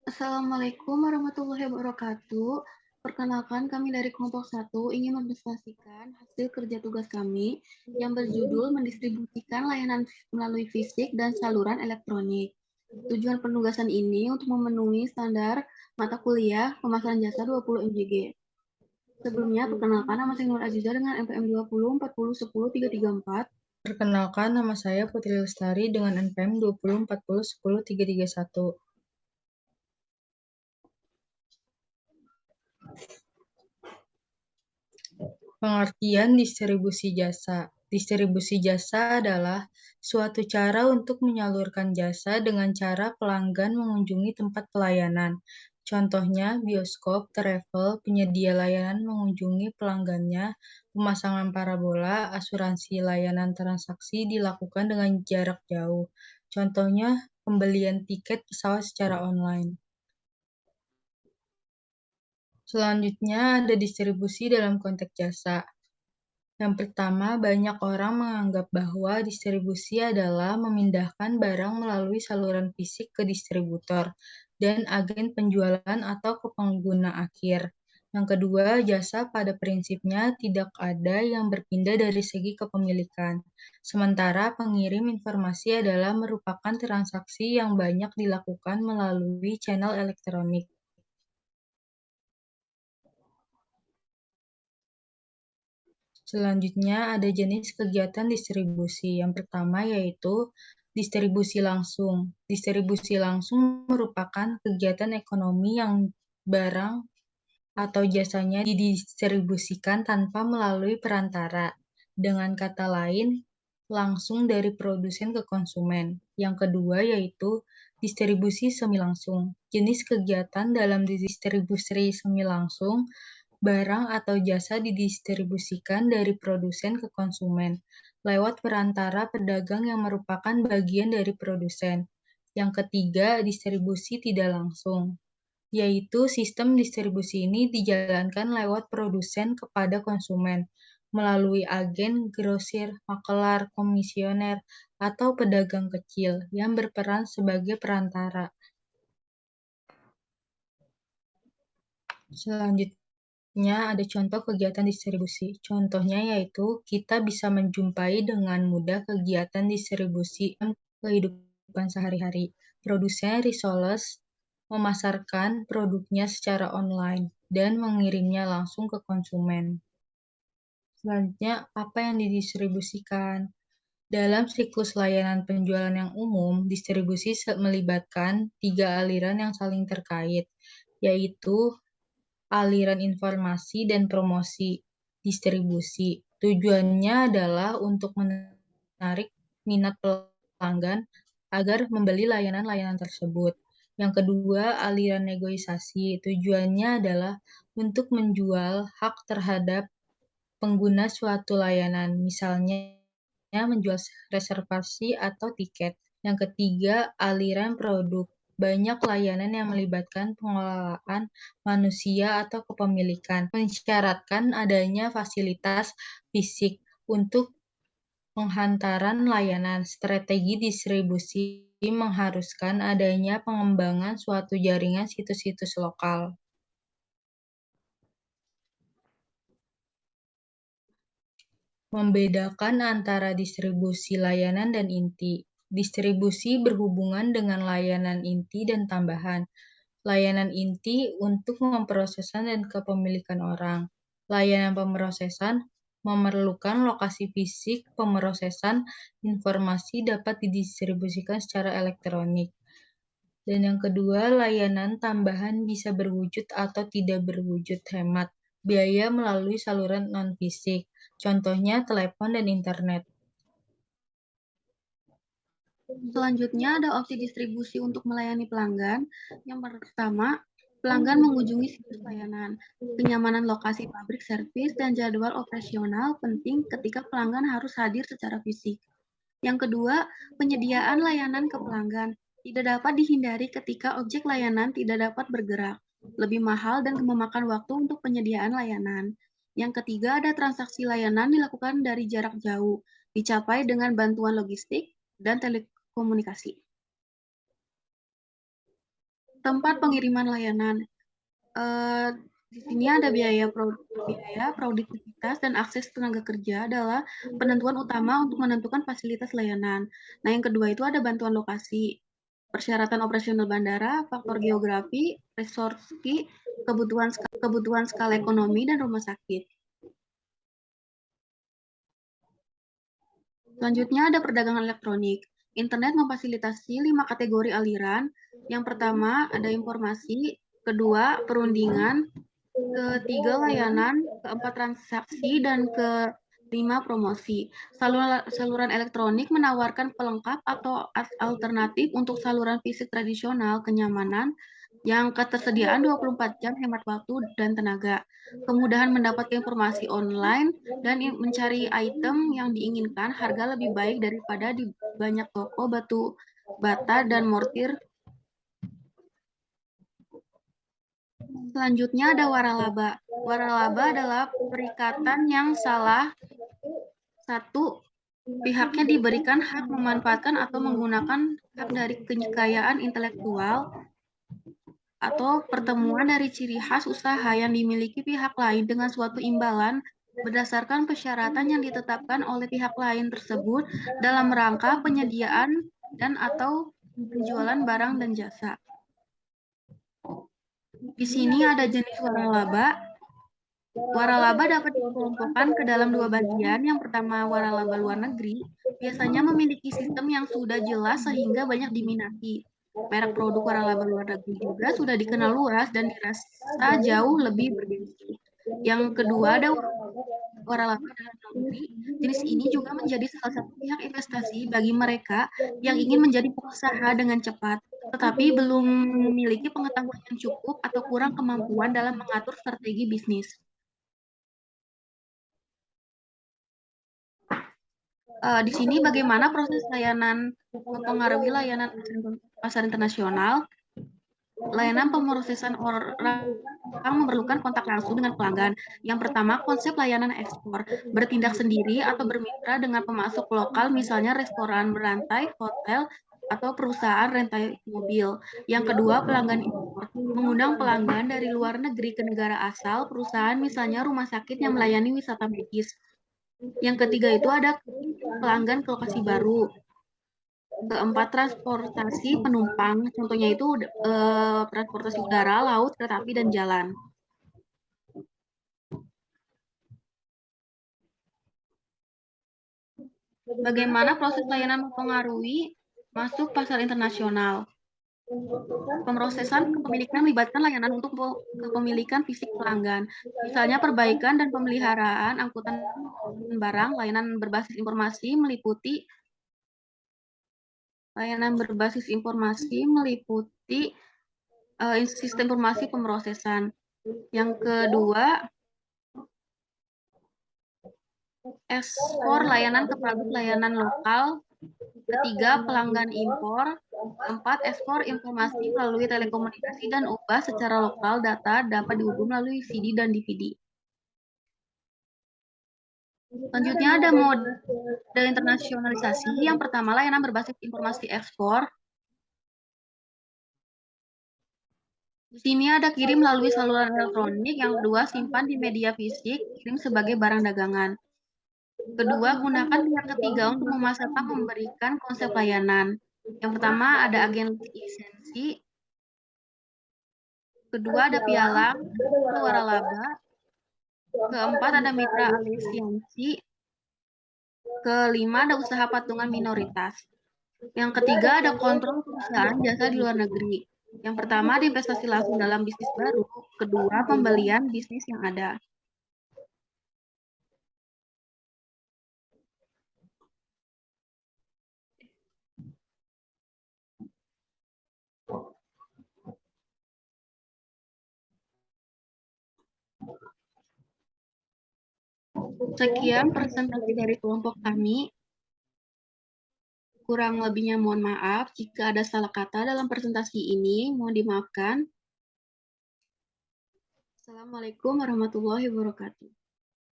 Assalamualaikum warahmatullahi wabarakatuh. Perkenalkan, kami dari kelompok 1 ingin mempresentasikan hasil kerja tugas kami yang berjudul mendistribusikan layanan melalui fisik dan saluran elektronik. Tujuan penugasan ini untuk memenuhi standar mata kuliah pemasaran jasa 20 MJG. Sebelumnya, perkenalkan, nama saya Nur Aziza dengan NPM 20 40 10 334. Perkenalkan, nama saya Putri Lestari dengan NPM 20 40 10 331. Pengertian distribusi jasa. Distribusi jasa adalah suatu cara untuk menyalurkan jasa dengan cara pelanggan mengunjungi tempat pelayanan. Contohnya, bioskop, travel, penyedia layanan mengunjungi pelanggannya, pemasangan parabola, asuransi layanan transaksi dilakukan dengan jarak jauh. Contohnya, pembelian tiket pesawat secara online. Selanjutnya ada distribusi dalam konteks jasa. Yang pertama, banyak orang menganggap bahwa distribusi adalah memindahkan barang melalui saluran fisik ke distributor dan agen penjualan atau ke pengguna akhir. Yang kedua, jasa pada prinsipnya tidak ada yang berpindah dari segi kepemilikan. Sementara pengirim informasi adalah merupakan transaksi yang banyak dilakukan melalui channel elektronik. Selanjutnya ada jenis kegiatan distribusi. Yang pertama yaitu distribusi langsung. Distribusi langsung merupakan kegiatan ekonomi yang barang atau jasanya didistribusikan tanpa melalui perantara. Dengan kata lain, langsung dari produsen ke konsumen. Yang kedua yaitu distribusi semi langsung. Jenis kegiatan dalam distribusi semi langsung, barang atau jasa didistribusikan dari produsen ke konsumen lewat perantara pedagang yang merupakan bagian dari produsen. Yang ketiga, distribusi tidak langsung, yaitu sistem distribusi ini dijalankan lewat produsen kepada konsumen melalui agen, grosir, makelar, komisioner, atau pedagang kecil yang berperan sebagai perantara. Selanjutnya ada contoh kegiatan distribusi. Contohnya yaitu kita bisa menjumpai dengan mudah kegiatan distribusi dalam kehidupan sehari-hari. Produsen reselers memasarkan produknya secara online dan mengirimnya langsung ke konsumen. Selanjutnya, apa yang didistribusikan? Dalam siklus layanan penjualan yang umum, distribusi melibatkan 3 aliran yang saling terkait, yaitu aliran informasi dan promosi. Distribusi tujuannya adalah untuk menarik minat pelanggan agar membeli layanan-layanan tersebut. Yang kedua, aliran negosiasi. Tujuannya adalah untuk menjual hak terhadap pengguna suatu layanan, misalnya menjual reservasi atau tiket. Yang ketiga, aliran produk. Banyak layanan yang melibatkan pengelolaan manusia atau kepemilikan, mensyaratkan adanya fasilitas fisik untuk penghantaran layanan. Strategi distribusi mengharuskan adanya pengembangan suatu jaringan situs-situs lokal. Membedakan antara distribusi layanan dan inti. Distribusi berhubungan dengan layanan inti dan tambahan. Layanan inti untuk pemrosesan dan kepemilikan orang. Layanan pemrosesan memerlukan lokasi fisik pemrosesan informasi dapat didistribusikan secara elektronik. Dan yang kedua, layanan tambahan bisa berwujud atau tidak berwujud hemat biaya melalui saluran non-fisik, contohnya telepon dan internet. Selanjutnya ada opsi distribusi untuk melayani pelanggan. Yang pertama, pelanggan mengunjungi situs layanan. Kenyamanan lokasi pabrik servis dan jadwal operasional penting ketika pelanggan harus hadir secara fisik. Yang kedua, penyediaan layanan ke pelanggan. Tidak dapat dihindari ketika objek layanan tidak dapat bergerak. Lebih mahal dan memakan waktu untuk penyediaan layanan. Yang ketiga, ada transaksi layanan dilakukan dari jarak jauh, dicapai dengan bantuan logistik dan telekomunikasi. Tempat pengiriman layanan. Di sini ada biaya produktivitas dan akses tenaga kerja adalah penentuan utama untuk menentukan fasilitas layanan. Nah, yang kedua itu ada bantuan lokasi, persyaratan operasional bandara, faktor geografi, resorsi, kebutuhan skala ekonomi, dan rumah sakit. Selanjutnya ada perdagangan elektronik. Internet memfasilitasi 5 kategori aliran. Yang pertama ada informasi, kedua perundingan, ketiga layanan, keempat transaksi, dan kelima promosi. Saluran elektronik menawarkan pelengkap atau alternatif untuk saluran fisik tradisional, kenyamanan, yang ketersediaan 24 jam, hemat waktu dan tenaga, kemudahan mendapatkan informasi online, dan mencari item yang diinginkan harga lebih baik daripada di banyak toko batu bata dan mortir. Selanjutnya ada waralaba. Waralaba adalah perikatan yang salah satu pihaknya diberikan hak memanfaatkan atau menggunakan hak dari kekayaan intelektual atau pertemuan dari ciri khas usaha yang dimiliki pihak lain dengan suatu imbalan berdasarkan persyaratan yang ditetapkan oleh pihak lain tersebut dalam rangka penyediaan dan atau penjualan barang dan jasa. Di sini ada jenis waralaba. Waralaba dapat dikelompokkan ke dalam dua bagian. Yang pertama, waralaba luar negeri biasanya memiliki sistem yang sudah jelas sehingga banyak diminati. Merek produk waralaba luar negeri juga sudah dikenal luas dan dirasa jauh lebih bergengsi. Yang kedua, ada waralaba dalam negeri. Jenis ini juga menjadi salah satu pihak investasi bagi mereka yang ingin menjadi pengusaha dengan cepat, tetapi belum memiliki pengetahuan yang cukup atau kurang kemampuan dalam mengatur strategi bisnis. Di sini bagaimana proses layanan mempengaruhi layanan pasar internasional. Layanan pemrosesan orang memerlukan kontak langsung dengan pelanggan. Yang pertama, konsep layanan ekspor, bertindak sendiri atau bermitra dengan pemasok lokal, misalnya restoran berantai, hotel, atau perusahaan rental mobil. Yang kedua, pelanggan impor, mengundang pelanggan dari luar negeri ke negara asal, perusahaan misalnya rumah sakit yang melayani wisata medis. Yang ketiga itu ada pelanggan ke lokasi baru. Keempat, transportasi penumpang. Contohnya itu transportasi udara, laut, kereta api, dan jalan. Bagaimana proses layanan mempengaruhi masuk pasar internasional? Pemrosesan kepemilikan melibatkan layanan untuk kepemilikan fisik pelanggan, misalnya perbaikan dan pemeliharaan angkutan barang. Layanan berbasis informasi meliputi sistem informasi pemrosesan. Yang kedua, ekspor layanan ke pabrik layanan lokal. Ketiga, pelanggan impor. Keempat, ekspor informasi melalui telekomunikasi dan ubah secara lokal. Data dapat diunduh melalui CD dan DVD. Selanjutnya ada mode internasionalisasi. Yang pertama, layanan berbasis informasi ekspor. Di sini ada kirim melalui saluran elektronik. Yang kedua, simpan di media fisik, kirim sebagai barang dagangan. Kedua, gunakan pihak ketiga untuk memasarkan memberikan konsep layanan. Yang pertama ada agen lisensi. Kedua ada pialang, ada waralaba. Keempat ada mitra aliansi. Kelima ada usaha patungan minoritas. Yang ketiga ada kontrol perusahaan jasa di luar negeri. Yang pertama ada investasi langsung dalam bisnis baru. Kedua pembelian bisnis yang ada. Sekian presentasi dari kelompok kami. Kurang lebihnya mohon maaf. Jika ada salah kata dalam presentasi ini, mohon dimaafkan. Assalamualaikum warahmatullahi wabarakatuh.